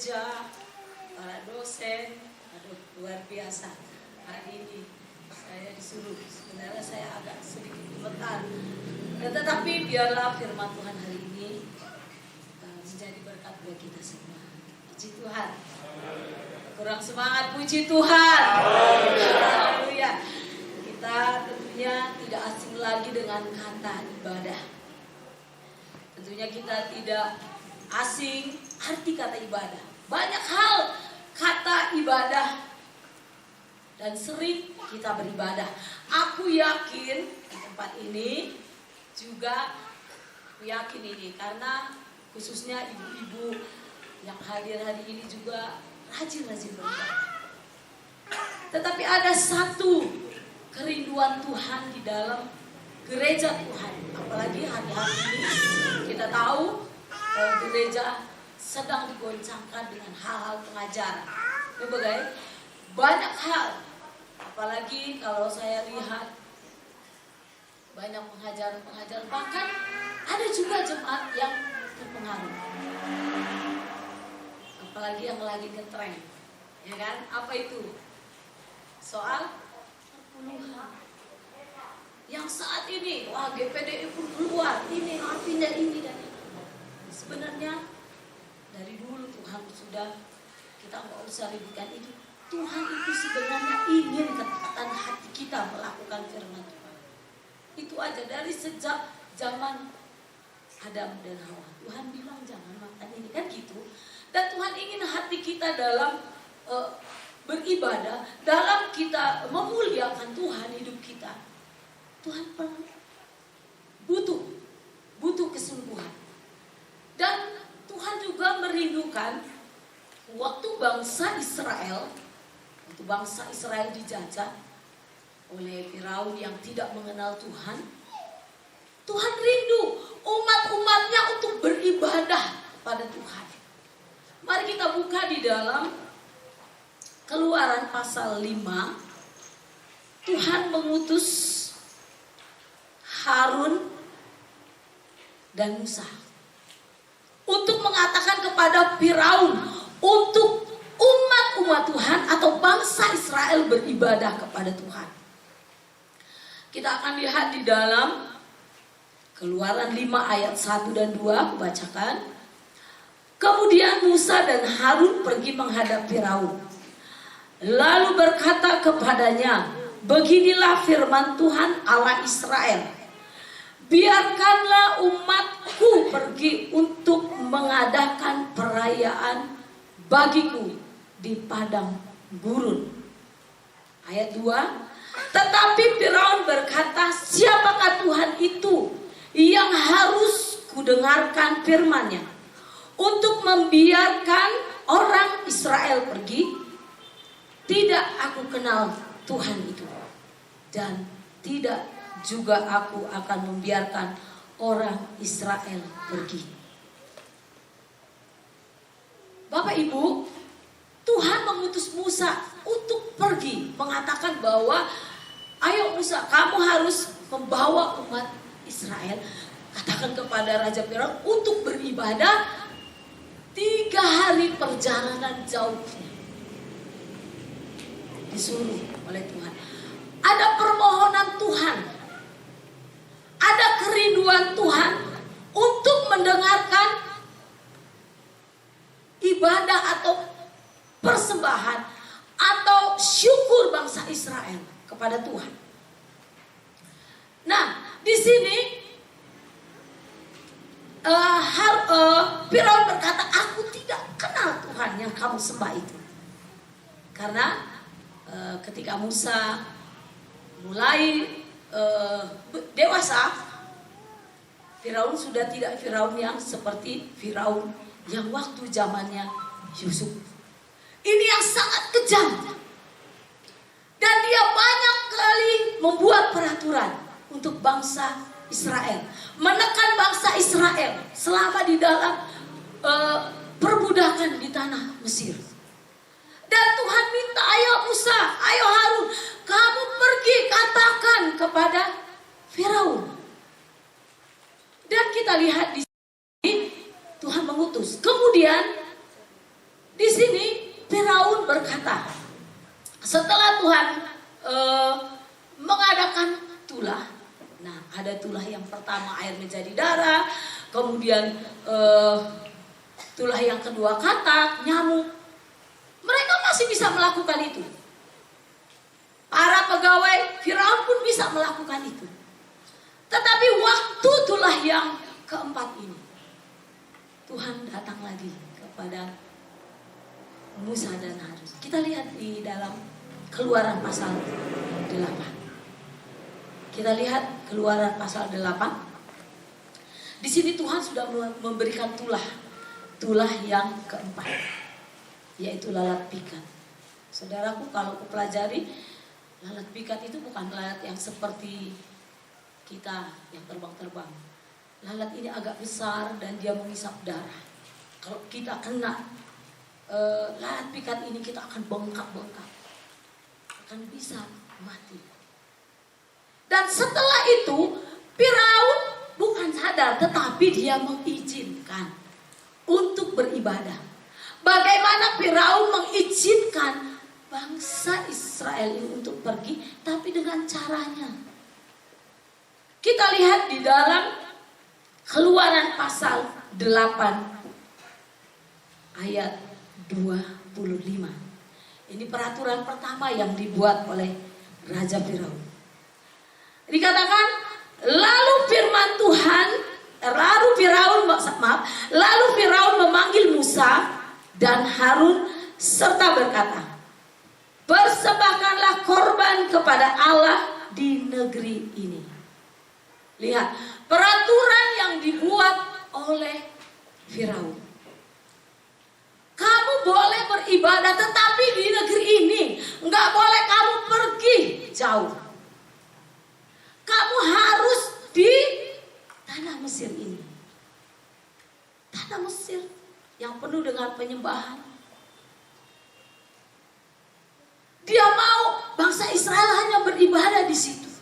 gereja, para dosen. Aduh, luar biasa. Hari ini saya disuruh, sebenarnya saya agak sedikit gemetar. Tetapi biarlah firman Tuhan hari ini menjadi berkat bagi kita semua. Puji Tuhan. Kurang semangat, puji Tuhan. Haleluya. Kita tentunya tidak asing lagi dengan kata ibadah. Tentunya kita tidak asing arti kata ibadah. Banyak hal kata ibadah dan sering kita beribadah. Aku yakin di tempat ini juga yakin ini karena khususnya ibu-ibu yang hadir hari ini juga rajin-rajin beribadah. Tetapi ada satu kerinduan Tuhan di dalam gereja Tuhan. Apalagi hari-hari ini kita tahu gereja sedang digoncangkan dengan hal-hal pengajaran. Berbagai banyak hal. Apalagi kalau saya lihat banyak pengajaran-pengajaran, bahkan ada juga jemaat yang terpengaruh. Apalagi yang lagi ngetren, ya kan? Apa itu? Soal perpuluhan. Yang saat ini, wah GPDI pun keluar, ini artinya ini dan ini. Sebenarnya dari dulu Tuhan sudah, kita nggak usah ributkan itu. Tuhan itu sebenarnya ingin ketaatan hati kita melakukan firman Tuhan. Itu aja dari sejak zaman Adam dan Hawa. Tuhan bilang jangan makan ini, kan gitu. Dan Tuhan ingin hati kita dalam beribadah, dalam kita memuliakan Tuhan, hidup kita. Tuhan butuh kesungguhan. Dan Tuhan juga merindukan waktu bangsa Israel dijajah oleh Firaun yang tidak mengenal Tuhan. Tuhan rindu umat-umatnya untuk beribadah pada Tuhan. Mari kita buka di dalam Keluaran pasal 5. Tuhan mengutus Harun dan Musa untuk mengatakan kepada Firaun untuk umat Tuhan atau bangsa Israel beribadah kepada Tuhan. Kita akan lihat di dalam Keluaran 5 ayat 1 dan 2, aku bacakan. Kemudian Musa dan Harun pergi menghadap Firaun. Lalu berkata kepadanya, beginilah firman Tuhan Allah Israel. Biarkanlah umatku pergi untuk mengadakan perayaan bagiku di padang gurun. Ayat 2. Tetapi Firaun berkata, siapakah Tuhan itu yang harus kudengarkan firman-Nya untuk membiarkan orang Israel pergi? Tidak aku kenal Tuhan itu, dan tidak juga aku akan membiarkan orang Israel pergi. Bapak Ibu, Tuhan mengutus Musa untuk pergi, mengatakan bahwa ayo Musa, kamu harus membawa umat Israel, katakan kepada Raja Firaun untuk beribadah 3 hari perjalanan jauhnya. Disuruh oleh Tuhan. Ada permohonan Tuhan, ada kerinduan Tuhan untuk mendengarkan ibadah atau persembahan atau syukur bangsa Israel kepada Tuhan. Nah, di sini Firaun berkata, aku tidak kenal Tuhan yang kamu sembah itu. Karena ketika Musa mulai dewasa, Firaun sudah tidak Firaun yang seperti Firaun yang waktu zamannya Yusuf. Ini yang sangat kejam. Dan dia banyak kali membuat peraturan untuk bangsa Israel, menekan bangsa Israel selama di dalam perbudakan di tanah Mesir. Dan Tuhan minta, ayo Musa, ayo Harun, kamu pergi katakan kepada Firaun. Dan kita lihat di sini Tuhan mengutus. Kemudian di Setelah Tuhan mengadakan tulah, nah ada tulah yang pertama air menjadi darah, kemudian tulah yang kedua katak, nyamuk. Mereka masih bisa melakukan itu. Para pegawai Firaun pun bisa melakukan itu. Tetapi waktu tulah yang keempat ini, Tuhan datang lagi kepada Musa dan Harun. Kita lihat di dalam Keluaran pasal 8. Kita lihat Keluaran pasal 8. Di sini Tuhan sudah memberikan tulah yang keempat, yaitu lalat pikat. Saudaraku, kalau aku pelajari, lalat pikat itu bukan lalat yang seperti kita yang terbang-terbang. Lalat ini agak besar dan dia mengisap darah. Kalau kita kena lalat pikat ini, kita akan bengkak-bengkak, akan bisa mati. Dan setelah itu Firaun bukan sadar, tetapi dia mengizinkan untuk beribadah. Bagaimana Firaun mengizinkan bangsa Israel ini untuk pergi, tapi dengan caranya. Kita lihat di dalam Keluaran pasal 8 ayat 25. Ini peraturan pertama yang dibuat oleh Raja Firaun. Dikatakan, lalu Firaun memanggil Musa dan Harun serta berkata, persembahkanlah korban kepada Allah di negeri ini. Lihat, peraturan yang dibuat oleh Firaun. Kamu boleh beribadah, tetapi di negeri ini nggak boleh kamu pergi jauh. Kamu harus di tanah Mesir ini. Tanah Mesir yang penuh dengan penyembahan. Dia mau bangsa Israel hanya beribadah di situ.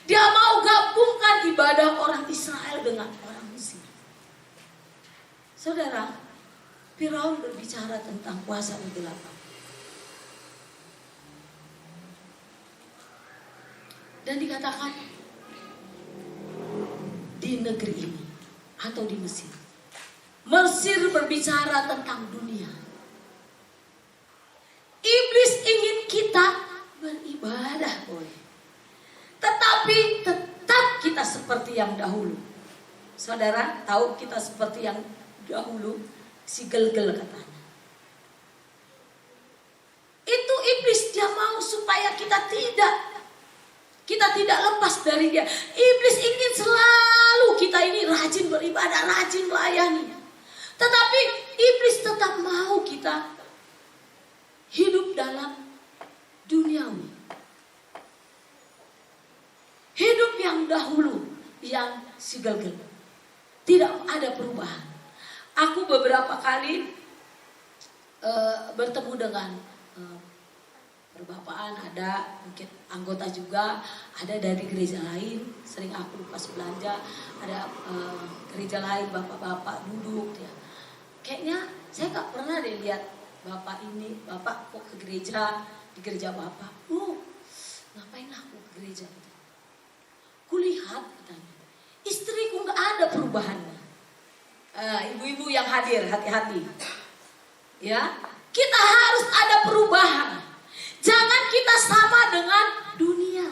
Dia mau gabungkan ibadah orang Israel dengan orang Mesir. Saudara, Firaun berbicara tentang kuasa kegelapan. Dan dikatakan di negeri ini atau di Mesir. Mesir berbicara tentang dunia. Iblis ingin kita beribadah boleh, tetapi tetap kita seperti yang dahulu. Saudara tahu kita seperti yang dahulu, si gel-gel katanya. Itu iblis, dia mau supaya kita tidak lepas dari dia. Iblis ingin selalu kita ini rajin beribadah, rajin melayani. Tetapi iblis tetap mau kita hidup dalam duniawi. Hidup yang dahulu, yang si gel-gel. Tidak ada perubahan. Aku beberapa kali bertemu dengan perbapaan, ada mungkin anggota juga, ada dari gereja lain. Sering aku pas belanja, ada gereja lain, bapak-bapak duduk ya. Kayaknya saya gak pernah deh lihat bapak ini, bapak kok ke gereja, di gereja bapak. Ngapain aku ke gereja gitu. Kulihat katanya, istriku gak ada perubahannya. Ibu-ibu yang hadir, hati-hati. Ya, kita harus ada perubahan. Jangan kita sama dengan dunia.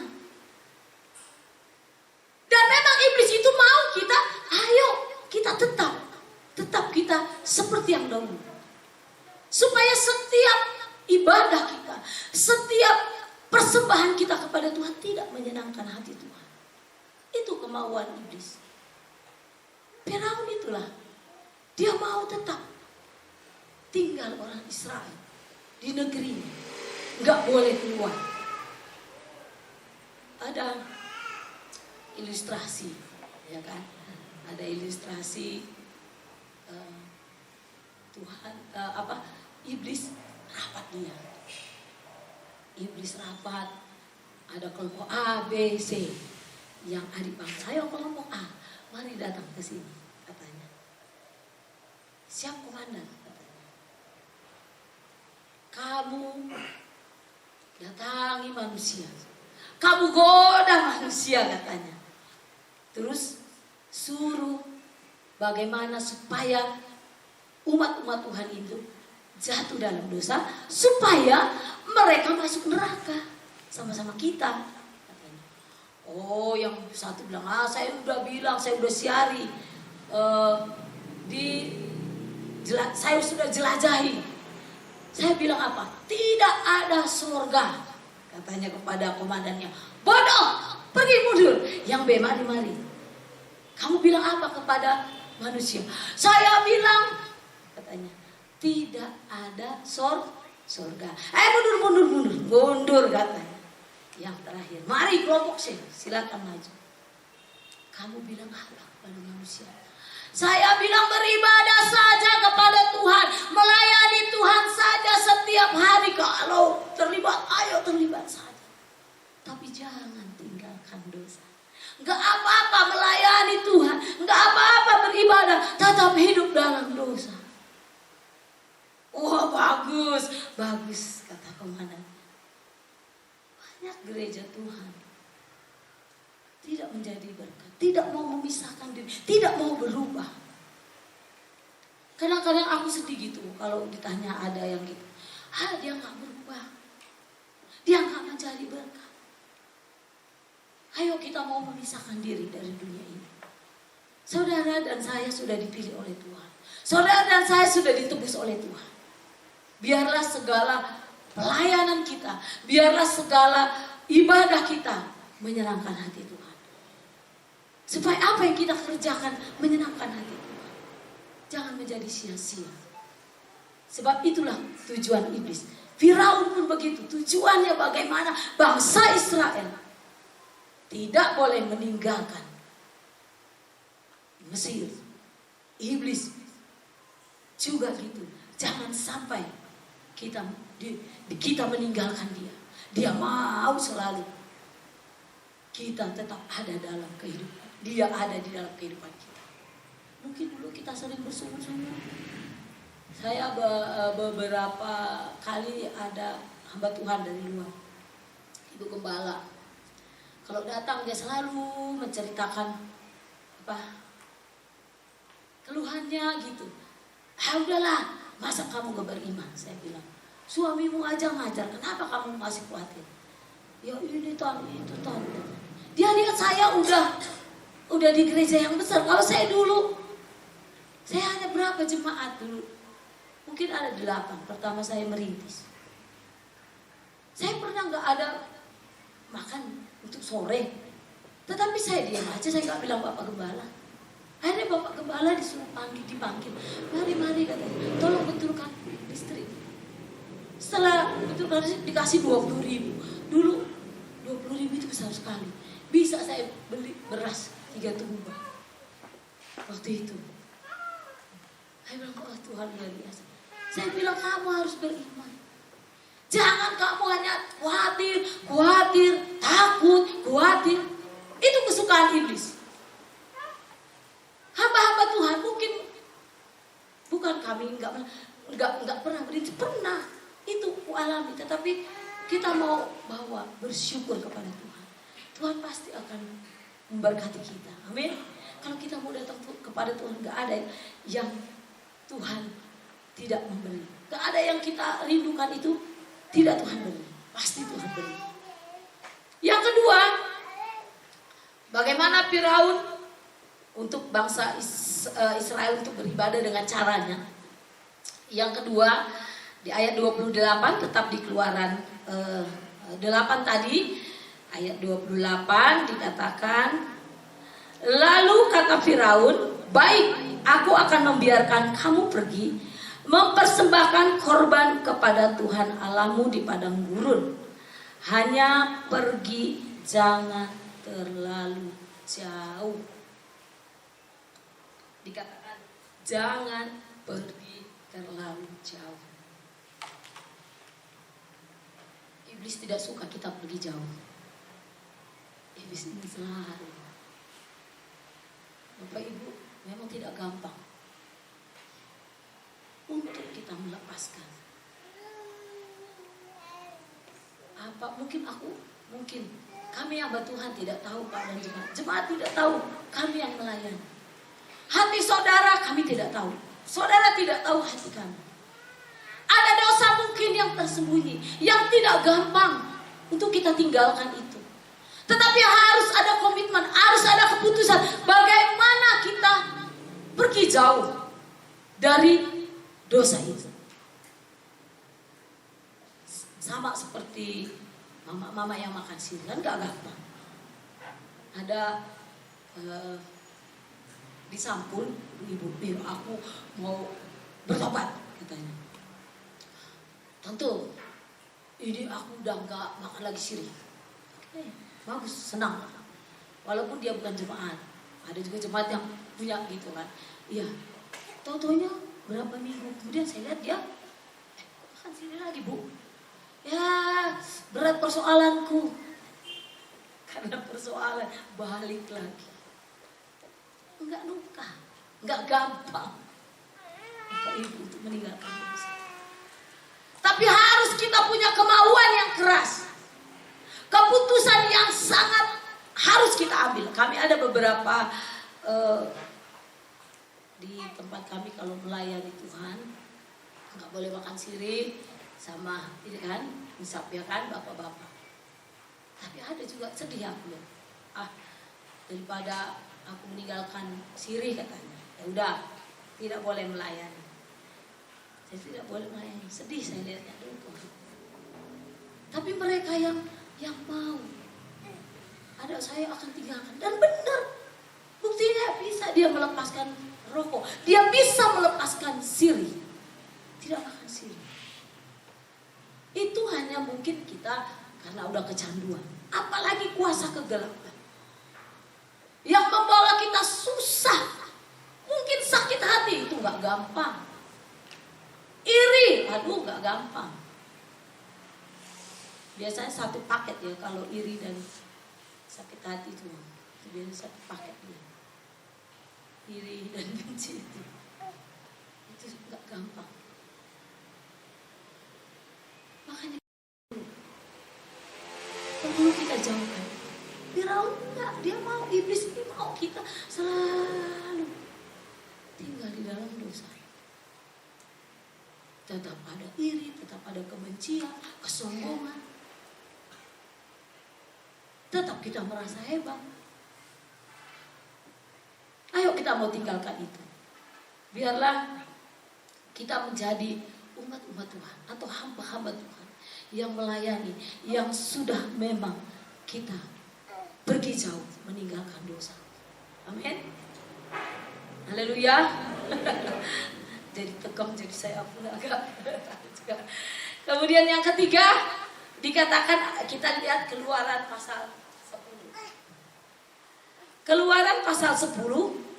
Dan memang iblis itu mau kita, ayo kita tetap kita seperti yang dahulu. Supaya setiap ibadah kita, setiap persembahan kita kepada Tuhan tidak menyenangkan hati Tuhan. Itu kemauan iblis. Firaun itulah. Dia mau tetap tinggal orang Israel di negerinya, nggak boleh keluar. Ada ilustrasi, ya kan? Ada ilustrasi Tuhan, iblis rapat dia. Iblis rapat, ada kelompok A, B, C. Yang adik bangsa, ayo kelompok A, mari datang ke sini, katanya. Siap komandan, katanya. Kamu halangi manusia. Kamu goda manusia katanya. Terus suruh bagaimana supaya umat-umat Tuhan itu jatuh dalam dosa, supaya mereka masuk neraka sama-sama kita katanya. Oh, yang satu bilang, saya udah bilang, saya udah siari, saya sudah jelajahi. Saya bilang apa? Tidak ada surga, katanya kepada komandannya. Bodoh, pergi mundur. Yang B, mari. Kamu bilang apa kepada manusia? Saya bilang, katanya, tidak ada surga. Mundur katanya. Yang terakhir, mari kelompok C, silakan maju. Kamu bilang apa kepada manusia? Saya bilang beribadah saja kepada Tuhan, melayani Tuhan saja setiap hari. Kalau terlibat, ayo terlibat saja. Tapi jangan tinggalkan dosa. Enggak apa-apa melayani Tuhan, enggak apa-apa beribadah, tetap hidup dalam dosa. Wah, bagus kata komandan. Banyak gereja Tuhan tidak menjadi berkat, tidak mau memisahkan diri, tidak mau berubah. Kadang-kadang aku sedih gitu kalau ditanya ada yang gitu, dia nggak berubah, dia nggak menjadi berkat. Ayo kita mau memisahkan diri dari dunia ini. Saudara dan saya sudah dipilih oleh Tuhan. Saudara dan saya sudah ditebus oleh Tuhan. Biarlah segala pelayanan kita, biarlah segala ibadah kita menyenangkan hati Tuhan. Supaya apa yang kita kerjakan menyenangkan hati Tuhan. Jangan menjadi sia-sia. Sebab itulah tujuan iblis. Firaun pun begitu. Tujuannya bagaimana bangsa Israel tidak boleh meninggalkan Mesir. Iblis juga gitu. Jangan sampai kita meninggalkan dia. Dia mau selalu kita tetap ada dalam kehidupan. Dia ada di dalam kehidupan kita. Mungkin dulu kita sering bersungguh-sungguh. Saya beberapa kali ada hamba Tuhan dari luar, ibu gembala. Kalau datang dia selalu menceritakan keluhannya gitu. Udahlah, masa kamu gak beriman? Saya bilang, suamimu aja ngajar, kenapa kamu masih khawatir? Ya ini Tuhan, itu Tuhan. Dia lihat saya udah di gereja yang besar. Kalau saya dulu, saya hanya berapa jemaat dulu? Mungkin ada 8. Pertama saya merintis. Saya pernah gak ada makan untuk sore. Tetapi saya diam aja, saya gak bilang Bapak Gembala. Akhirnya Bapak Gembala disuruh dipanggil. Mari katanya, tolong betulkan listrik. Setelah betulkan listrik dikasih 20.000. Dulu 20.000 itu besar sekali. Bisa saya beli beras 3 tumbak waktu itu. Saya bilang, oh Tuhan luar biasa. Saya bilang kamu harus beriman. Jangan kamu hanya khawatir, takut. Itu kesukaan iblis. Hamba-hamba Tuhan mungkin bukan kami nggak pernah berintis, pernah itu alami, tetapi kita mau bawa bersyukur kepada Tuhan. Tuhan pasti akan memberkati kita. Amin. Kalau kita mau datang kepada Tuhan, nggak ada yang Tuhan tidak memberi. Nggak ada yang kita rindukan itu tidak Tuhan beri. Pasti Tuhan beri. Yang kedua, bagaimana Firaun untuk bangsa Israel untuk beribadah dengan caranya. Yang kedua, di ayat 28 tetap di Keluaran 8 tadi, ayat 28 dikatakan, lalu kata Firaun, baik, aku akan membiarkan kamu pergi, mempersembahkan korban kepada Tuhan Allahmu di padang gurun. Hanya pergi, jangan terlalu jauh. Dikatakan jangan pergi terlalu jauh. Iblis tidak suka kita pergi jauh. Iblis ini selalu. Bapak Ibu, memang tidak gampang untuk kita melepaskan Apa mungkin kami hamba Tuhan tidak tahu keadaan jemaat. Jemaat tidak tahu, kami yang melayani. Hati saudara kami tidak tahu. Saudara tidak tahu hati kami. Ada dosa mungkin yang tersembunyi, yang tidak gampang untuk kita tinggalkan itu. Tetapi harus ada komitmen, harus ada keputusan. Bagaimana kita pergi jauh dari dosa itu. Sama seperti mama yang makan sirih, kan gak gampang. Ada disampul, ibu, aku mau bertobat katanya. Tentu, ini aku udah gak makan lagi sirih. Bagus, senang. Walaupun dia bukan jemaat. Ada juga jemaat yang punya gitu kan. Iya, tau-taunya berapa minggu kemudian saya lihat dia makan sirih lagi, Bu. Ya, berat persoalanku. Karena persoalan balik lagi. Enggak luka, enggak gampang Bapak Ibu untuk meninggalkan dosa. Tapi harus kita punya kemauan yang keras. Keputusan yang sangat harus kita ambil. Kami ada beberapa di tempat kami kalau melayani Tuhan enggak boleh makan sirih sama ini kan, hisap ya kan bapak-bapak. Tapi ada juga sedih aku ya. Daripada aku meninggalkan sirih katanya. Ya udah, tidak boleh melayani. Saya tidak boleh melayani. Sedih saya lihatnya dulu. Tapi mereka yang mau, ada saya akan tinggalkan. Dan benar, buktinya bisa dia melepaskan rokok. Dia bisa melepaskan sirih. Tidak makan sirih. Itu hanya mungkin kita karena udah kecanduan. Apalagi kuasa kegelapan yang membawa kita susah. Mungkin sakit hati, itu gak gampang. Iri, aduh gak gampang. Biasanya satu paket ya kalau iri dan sakit hati itu. Biasanya satu paket ya. Iri dan benci itu gak gampang. Makanya perlu kita jauhkan. Firaun enggak, dia mau, iblis ini mau kita selalu tinggal di dalam dosa. Tetap ada iri, tetap ada kebencian, kesombongan. Tetap kita merasa hebat. Ayo kita mau tinggalkan itu. Biarlah kita menjadi umat-umat Tuhan atau hamba-hamba Tuhan yang melayani, yang sudah memang kita pergi jauh meninggalkan dosa. Amin. Haleluya. Jadi tegang, jadi saya pun agak juga. Kemudian yang ketiga dikatakan, kita lihat Keluaran pasal 10. Keluaran pasal 10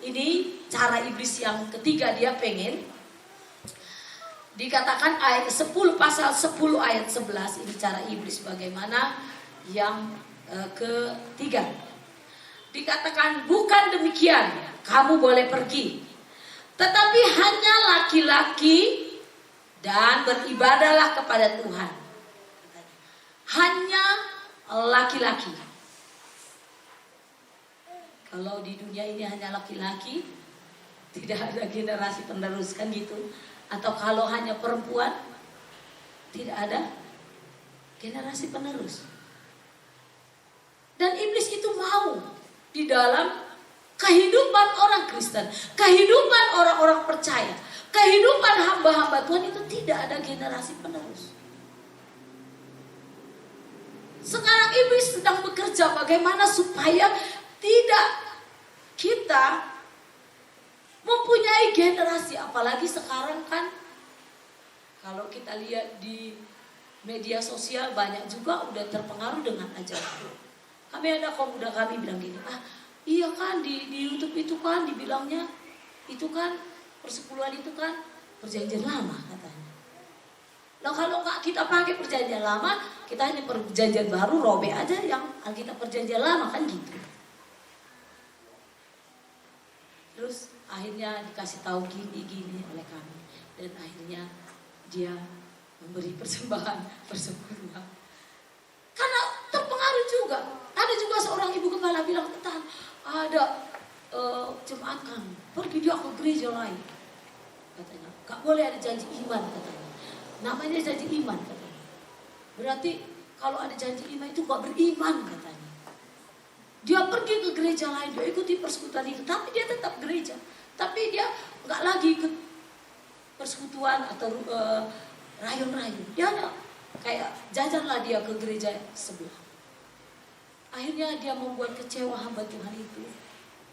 ini cara iblis yang ketiga, dia pengen. Dikatakan ayat 10 pasal 10 ayat 11 ini cara iblis bagaimana yang ketiga. Dikatakan bukan demikian, kamu boleh pergi, tetapi hanya laki-laki dan beribadahlah kepada Tuhan. Hanya laki-laki. Kalau di dunia ini hanya laki-laki, tidak ada generasi penerus kan gitu. Atau kalau hanya perempuan, tidak ada generasi penerus. Dan iblis itu mau di dalam kehidupan orang Kristen, kehidupan orang-orang percaya, kehidupan hamba-hamba Tuhan itu tidak ada generasi penerus. Sekarang iblis sedang bekerja bagaimana supaya tidak kita mempunyai generasi. Apalagi sekarang kan kalau kita lihat di media sosial banyak juga udah terpengaruh dengan ajaran. Kami ada pemuda kami bilang gini, iya kan di YouTube itu kan dibilangnya itu kan persepuluhan itu kan perjanjian lama katanya. Nah kalau nggak kita pakai perjanjian lama, kita hanya perjanjian baru, robek aja yang kita perjanjian lama kan gitu. Terus akhirnya dikasih tahu gini oleh kami, dan akhirnya dia memberi persembahan persepuluhan. juga. Ada juga seorang ibu gembala bilang, "Tentang ada jemaat kami pergi dia ke gereja lain," katanya. "Gak boleh ada janji iman," katanya. Namanya janji iman, katanya. Berarti kalau ada janji iman itu gak beriman, katanya. Dia pergi ke gereja lain, dia ikuti persekutuan itu, tapi dia tetap gereja. Tapi dia gak lagi ikut persekutuan atau rayon-rayon. Dia kayak jajanlah dia ke gereja sebelah. Akhirnya dia membuat kecewa hamba Tuhan itu.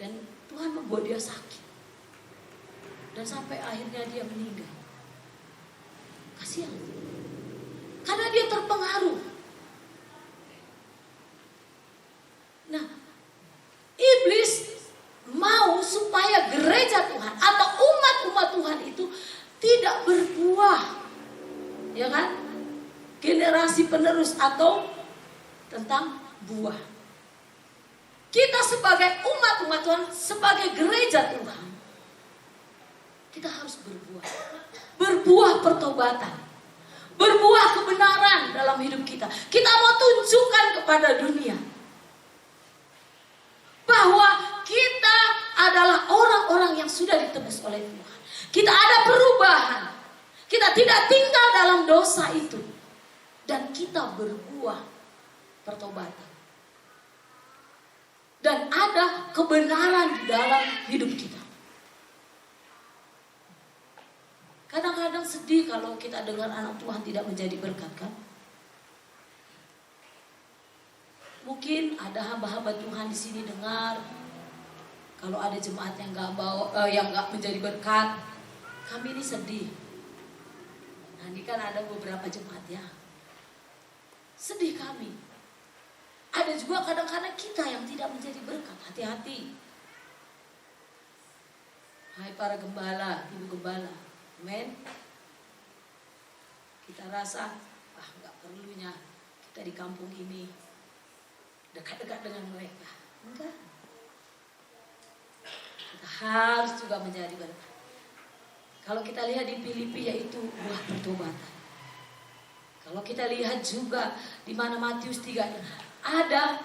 Dan Tuhan membuat dia sakit. Dan sampai akhirnya dia meninggal. Kasihan. Karena dia terpengaruh. Nah, iblis mau supaya gereja Tuhan atau umat-umat Tuhan itu tidak berbuah. Ya kan? Generasi penerus atau tentang buah. Kita sebagai umat-umat Tuhan, sebagai gereja Tuhan, kita harus berbuah. Berbuah pertobatan. Berbuah kebenaran dalam hidup kita. Kita mau tunjukkan kepada dunia bahwa kita adalah orang-orang yang sudah ditebus oleh Tuhan. Kita ada perubahan. Kita tidak tinggal dalam dosa itu. Dan kita berbuah pertobatan. Dan ada kebenaran di dalam hidup kita. Kadang-kadang sedih kalau kita dengar anak Tuhan tidak menjadi berkat, kan? Mungkin ada hamba-hamba Tuhan di sini dengar kalau ada jemaat yang nggak menjadi berkat, kami ini sedih. Nah, ini kan ada beberapa jemaat ya. Sedih kami. Ada juga kadang-kadang kita yang tidak menjadi berkat. Hati-hati. Hai para gembala, ibu gembala. Amen. Kita rasa, gak perlunya kita di kampung ini dekat-dekat dengan mereka. Enggak. Kita harus juga menjadi berkat. Kalau kita lihat di Filipi, yaitu buah pertobatan. Kalau kita lihat juga di mana Matius 3 ada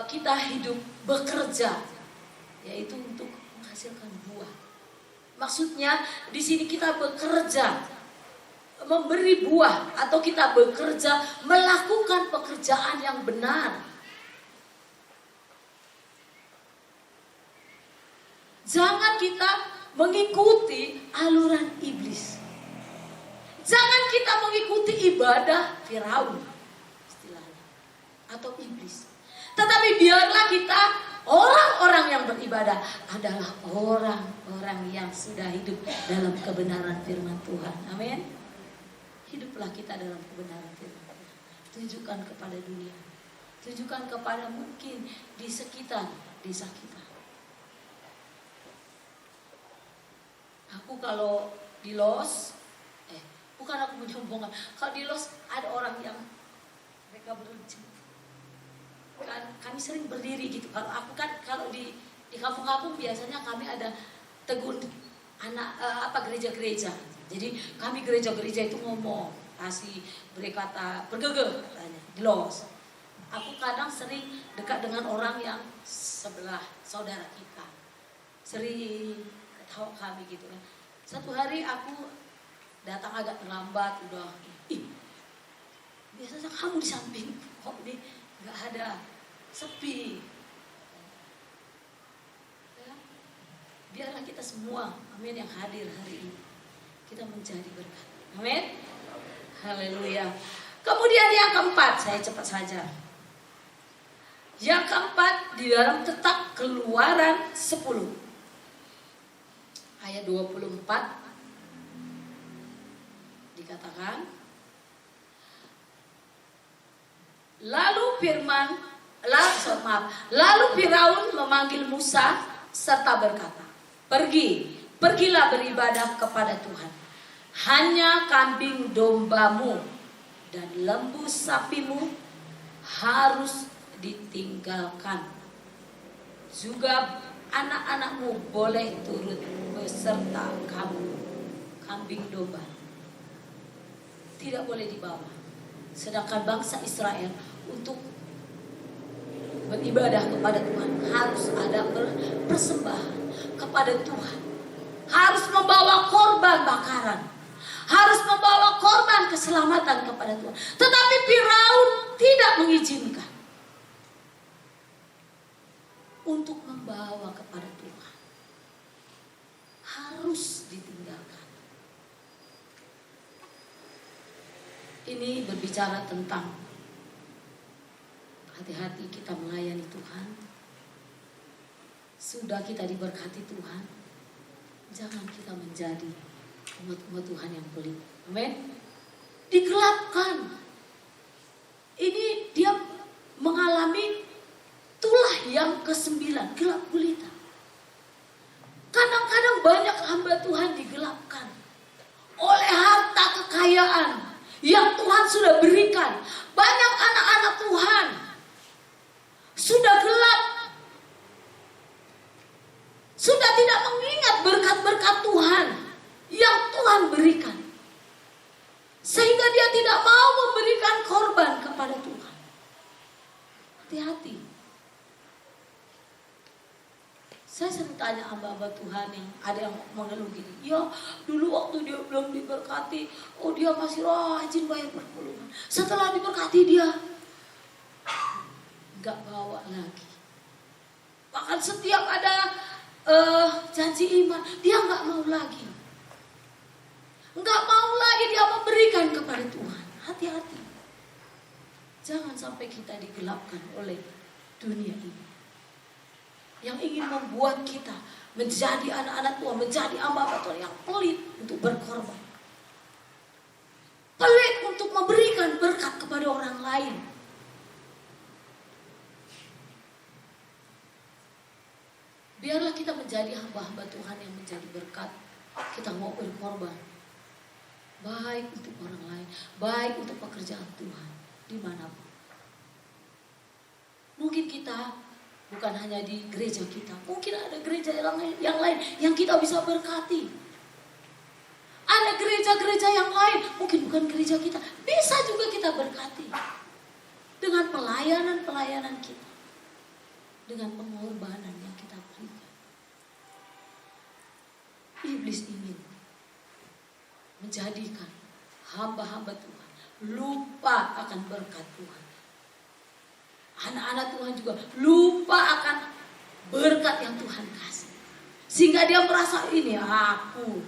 kita hidup bekerja, yaitu untuk menghasilkan buah. Maksudnya di sini kita bekerja memberi buah, atau kita bekerja melakukan pekerjaan yang benar. Jangan kita mengikuti aluran iblis. Jangan kita mengikuti ibadah Firaun istilahnya atau iblis. Tetapi biarlah kita orang-orang yang beribadah adalah orang-orang yang sudah hidup dalam kebenaran firman Tuhan. Amin. Hiduplah kita dalam kebenaran firman Tuhan. Tunjukkan kepada dunia. Tunjukkan kepada mungkin di sekitar desa kita. Aku kalau di Los, bukan aku menyombongkan. Kalau di Los ada orang yang mereka berhenti. Kan kami sering berdiri gitu. Kalau aku kan kalau di kampung-kampung biasanya kami ada tegur anak gereja-gereja. Jadi kami gereja-gereja itu ngomong, kasih berkata bergeger katanya di Los. Aku kadang sering dekat dengan orang yang sebelah saudara kita. Sering ketawa kami gitu kan. Satu hari aku datang agak terlambat, udah biasanya kamu di samping kok ini nggak ada, sepi ya. Biarlah kita semua, amin, yang hadir hari ini kita menjadi berkat, amin, haleluya. Kemudian yang keempat, saya cepat saja. Yang keempat di dalam tetap Keluaran 10 ayat 24 dikatakan, lalu Firaun memanggil Musa serta berkata, pergilah beribadah kepada Tuhan. Hanya kambing dombamu dan lembu sapimu harus ditinggalkan. Juga anak-anakmu boleh turut beserta kamu. Kambing domba tidak boleh dibawa. Sedangkan bangsa Israel untuk beribadah kepada Tuhan harus ada persembahan kepada Tuhan. Harus membawa korban bakaran. Harus membawa korban keselamatan kepada Tuhan. Tetapi Firaun tidak mengizinkan untuk membawa kepada Tuhan. Harus ditinggalkan. Ini berbicara tentang hati-hati kita melayani Tuhan. Sudah kita diberkati Tuhan, jangan kita menjadi umat-umat Tuhan yang pelit. Amin. Digelapkan. Ini dia mengalami tulah yang ke-9, gelap gulita. Kadang-kadang banyak hamba Tuhan digelapkan oleh harta kekayaan yang Tuhan sudah berikan. Banyak anak-anak Tuhan sudah gelap, sudah tidak mengingat berkat-berkat Tuhan yang Tuhan berikan, sehingga dia tidak mau memberikan korban kepada Tuhan. Hati-hati. Saya sering tanya hamba-hamba Tuhan yang ada yang mengeluh gini, ya dulu waktu dia belum diberkati, oh dia masih rajin bayar perpuluhan. Setelah diberkati dia gak bawa lagi. Bahkan setiap ada janji iman, dia gak mau lagi. Gak mau lagi dia memberikan kepada Tuhan. Hati-hati. Jangan sampai kita digelapkan oleh dunia ini yang ingin membuat kita menjadi anak-anak Tuhan, menjadi hamba Tuhan yang pelit untuk berkorban, pelit untuk memberikan berkat kepada orang lain. Biarlah kita menjadi hamba-hamba Tuhan yang menjadi berkat. Kita mau berkorban, baik untuk orang lain, baik untuk pekerjaan Tuhan, dimanapun. Mungkin kita bukan hanya di gereja kita, mungkin ada gereja yang lain yang kita bisa berkati. Ada gereja-gereja yang lain, mungkin bukan gereja kita, bisa juga kita berkati dengan pelayanan-pelayanan kita, dengan pengorbanan yang kita berikan. Iblis ingin menjadikan hamba-hamba Tuhan lupa akan berkat Tuhan. Anak-anak Tuhan juga lupa akan berkat yang Tuhan kasih, sehingga dia merasa ini aku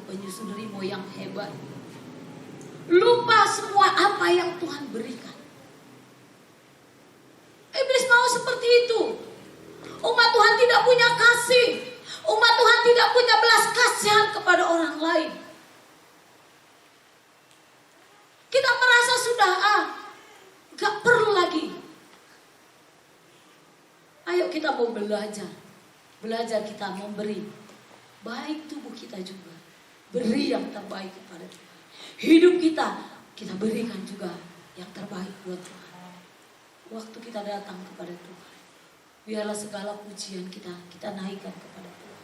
penyusun rimau yang hebat. Lupa semua apa yang Tuhan berikan. Iblis mau seperti itu. Umat Tuhan tidak punya kasih. Umat Tuhan tidak punya belas kasihan kepada orang lain. Kita merasa sudah gak perlu lagi. Ayo kita mau belajar kita memberi, baik tubuh kita juga, beri yang terbaik kepada Tuhan. Hidup kita berikan juga yang terbaik buat Tuhan. Waktu kita datang kepada Tuhan, biarlah segala pujian kita naikkan kepada Tuhan.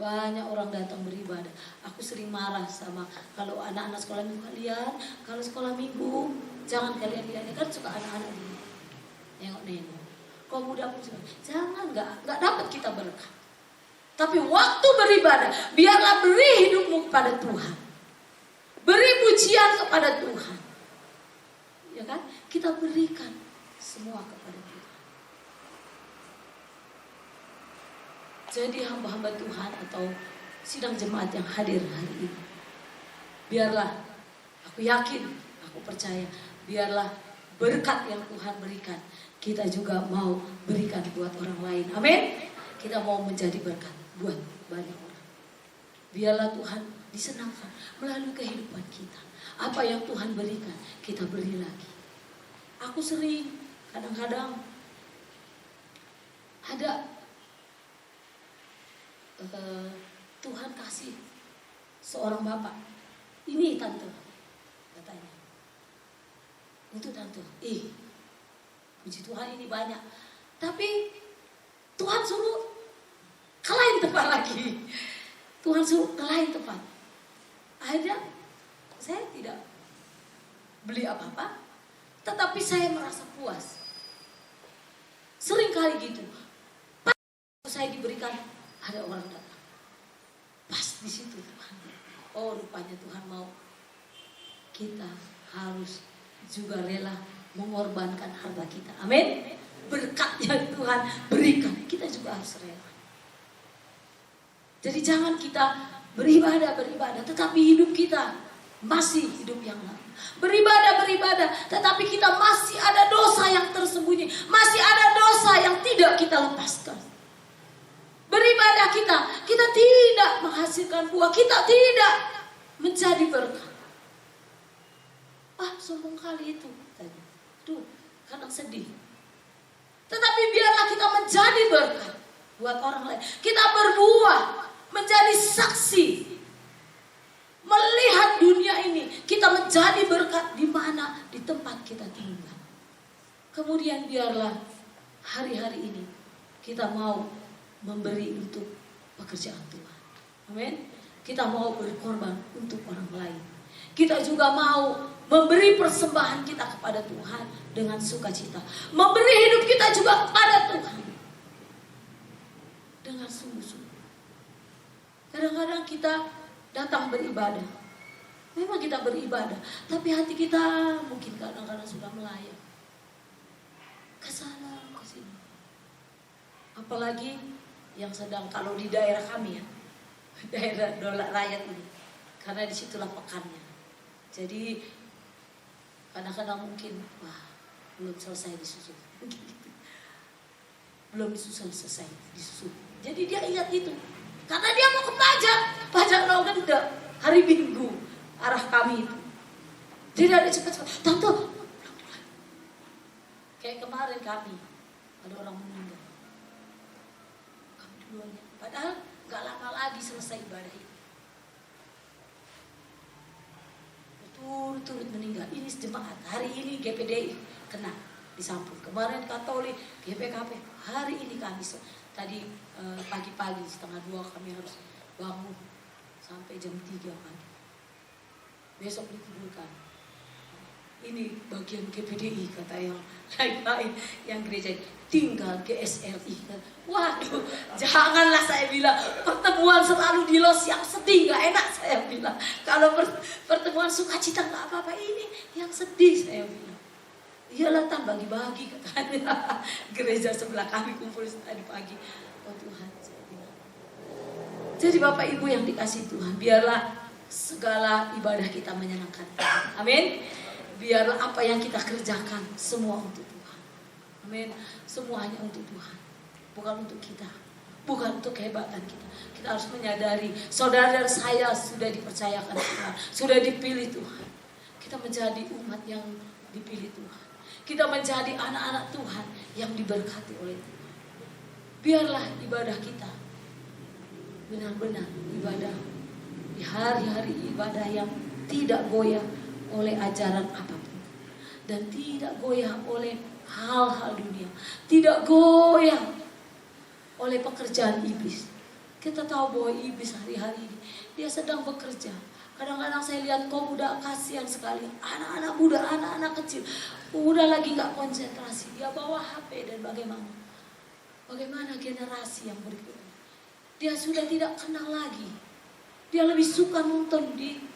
Banyak orang datang beribadah. Aku sering marah sama kalau anak-anak sekolah minggu kalian, kalau sekolah minggu jangan kalian lihat, kan suka anak-anak ini nengok-nengok. Kau muda pun jangan, nggak dapat kita berkat. Tapi waktu beribadah, biarlah beri hidupmu kepada Tuhan, beri pujian kepada Tuhan, ya kan? Kita berikan semua kepada Tuhan. Jadi hamba-hamba Tuhan atau sidang jemaat yang hadir hari ini, biarlah aku yakin, aku percaya, biarlah berkat yang Tuhan berikan kita juga mau berikan buat orang lain. Amin. Kita mau menjadi berkat buat banyak orang. Biarlah Tuhan disenangkan melalui kehidupan kita. Apa yang Tuhan berikan, kita beri lagi. Aku sering kadang-kadang ada Tuhan kasih seorang bapak. Ini tante, katanya. Itu tante. Puji Tuhan ini banyak. Tapi Tuhan suruh ke lain tempat lagi. Tuhan suruh ke lain tempat. Akhirnya saya tidak beli apa-apa, tetapi saya merasa puas. Sering kali gitu. Pas saya diberikan, ada orang datang. Pas di situ Tuhan. Oh rupanya Tuhan mau kita harus juga rela mengorbankan harta kita. Amin. Berkat yang Tuhan berikan, kita juga harus rela. Jadi jangan kita beribadah, tetapi hidup kita masih hidup yang lama. Beribadah, tetapi kita masih ada dosa yang tersembunyi. Masih ada dosa yang tidak kita lepaskan. Beribadah kita tidak menghasilkan buah. Kita tidak menjadi berkat. Sombong kali itu. Tuh, kadang sedih. Tetapi biarlah kita menjadi berkat buat orang lain. Kita berbuah, menjadi saksi. Melihat dunia ini, kita menjadi berkat di mana? Di tempat kita tinggal. Kemudian biarlah hari-hari ini kita mau memberi untuk pekerjaan Tuhan. Amin. Kita mau berkorban untuk orang lain. Kita juga mau memberi persembahan kita kepada Tuhan dengan sukacita. Memberi hidup kita juga kepada Tuhan dengan sungguh-sungguh. Kadang-kadang kita datang beribadah. Memang kita beribadah, tapi hati kita mungkin kadang-kadang sudah melayang ke sana, ke sini. Apalagi yang sedang, kalau di daerah kami ya, daerah Dolak Rakyat ini, karena disitulah pekannya. Jadi kadang-kadang mungkin belum selesai disusun, belum selesai disusun. Jadi dia ingat itu, karena dia mau ke pajak Rogenda hari Minggu arah kami itu. Jadi ada cepat-cepat, tante. Kayak kemarin kami ada orang meninggal, kami duluannya. Padahal nggak lama lagi selesai ibadah itu. Turut meninggal. Ini jemaat. Hari ini GPDI kena disampul. Kemarin Katolik, GPKP. Hari ini kami tadi pagi-pagi 1:30 kami harus bangun sampai jam 3 pagi. Besok dikuburkan. Ini bagian GPDI kata yang lain-lain, yang gereja tinggal GSRI. Waduh, janganlah saya bilang pertemuan selalu di los yang sedih, gak enak saya bilang. Kalau pertemuan sukacita gak apa-apa, ini yang sedih saya bilang. Iyalah bagi-bagi katanya. Gereja sebelah kami kumpul tadi pagi. Oh Tuhan, saya bilang. Jadi Bapak Ibu yang dikasih Tuhan, biarlah segala ibadah kita menyenangkan Tuhan. Amin. Biarlah apa yang kita kerjakan semua untuk Tuhan. Amin. Semuanya untuk Tuhan. Bukan untuk kita. Bukan untuk kehebatan kita. Kita harus menyadari saudara saya sudah dipercayakan Tuhan. Sudah dipilih Tuhan. Kita menjadi umat yang dipilih Tuhan. Kita menjadi anak-anak Tuhan yang diberkati oleh Tuhan. Biarlah ibadah kita benar-benar ibadah di hari-hari ibadah yang tidak goyah oleh ajaran apapun, dan tidak goyah oleh hal-hal dunia, tidak goyah oleh pekerjaan iblis. Kita tahu bahwa iblis hari-hari ini dia sedang bekerja. Kadang-kadang saya lihat kaum muda kasihan sekali, anak-anak muda, anak-anak kecil, udah lagi nggak konsentrasi, dia bawa HP. Dan bagaimana generasi yang berikutnya? Dia sudah tidak kenal lagi. Dia lebih suka nonton di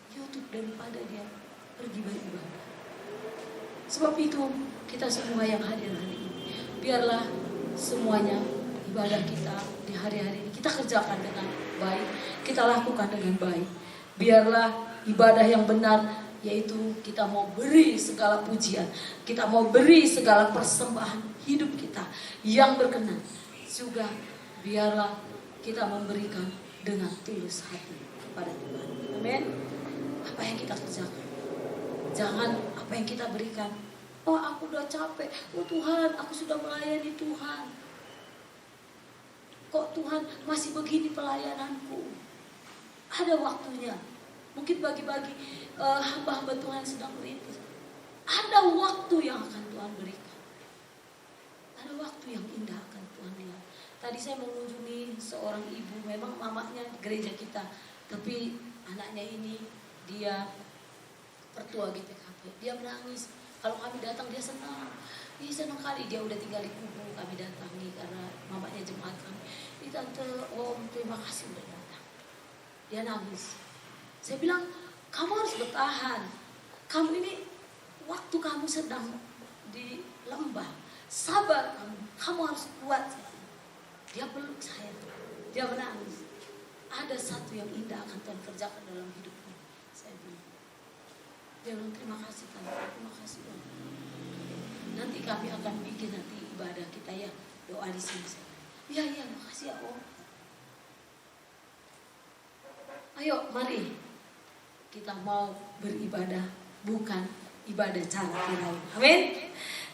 YouTube daripada dia pergi beribadah. Sebab itu kita semua yang hadir hari ini, biarlah semuanya ibadah kita di hari-hari ini kita kerjakan dengan baik, kita lakukan dengan baik. Biarlah ibadah yang benar, yaitu kita mau beri segala pujian, kita mau beri segala persembahan hidup kita yang berkenan. Juga biarlah kita memberikan dengan tulus hati kepada Tuhan. Amin. Apa yang kita kerjakan, jangan apa yang kita berikan, oh aku udah capek, oh Tuhan aku sudah melayani Tuhan, kok Tuhan masih begini pelayananku. Ada waktunya. Mungkin bagi-bagi hamba-hamba Tuhan yang sedang merintis, ada waktu yang akan Tuhan berikan. Ada waktu yang indah akan Tuhan lihat. Tadi saya mengunjungi seorang ibu, memang mamanya gereja kita, tapi anaknya ini dia pertua GPKP. Dia menangis. Kalau kami datang dia senang. Ih, senang kali dia udah tinggal di Kubu, kami datangi karena mamanya jemaat kami. Ih, tante, om terima kasih udah datang. Dia nangis. Saya bilang, kamu harus bertahan. Kamu ini waktu kamu sedang di lembah, sabar kamu harus kuat. Dia peluk saya, dia menangis. Ada satu yang indah akan Tuhan kerjakan dalam hidupmu. Saya bilang, dia bilang terima kasih tante, terima kasih Om. Nanti kami akan bikin nanti ibadah kita ya, doa di sini. Iya, makasih ya Om. Ayo, mari kita mau beribadah, bukan ibadah cara lain. Amin.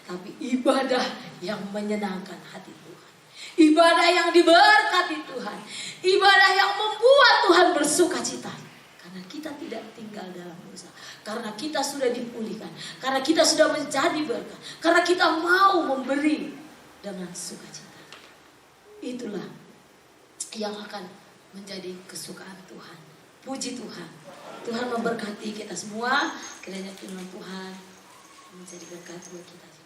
Tapi ibadah yang menyenangkan hati Tuhan. Ibadah yang diberkati Tuhan. Ibadah yang membuat Tuhan bersuka cita. Karena kita tidak tinggal dalam dosa. Karena kita sudah dipulihkan. Karena kita sudah menjadi berkat. Karena kita mau memberi dengan sukacita. Itulah yang akan menjadi kesukaan Tuhan. Puji Tuhan. Tuhan memberkati kita semua. Kiranya firman Tuhan menjadi berkat buat kita.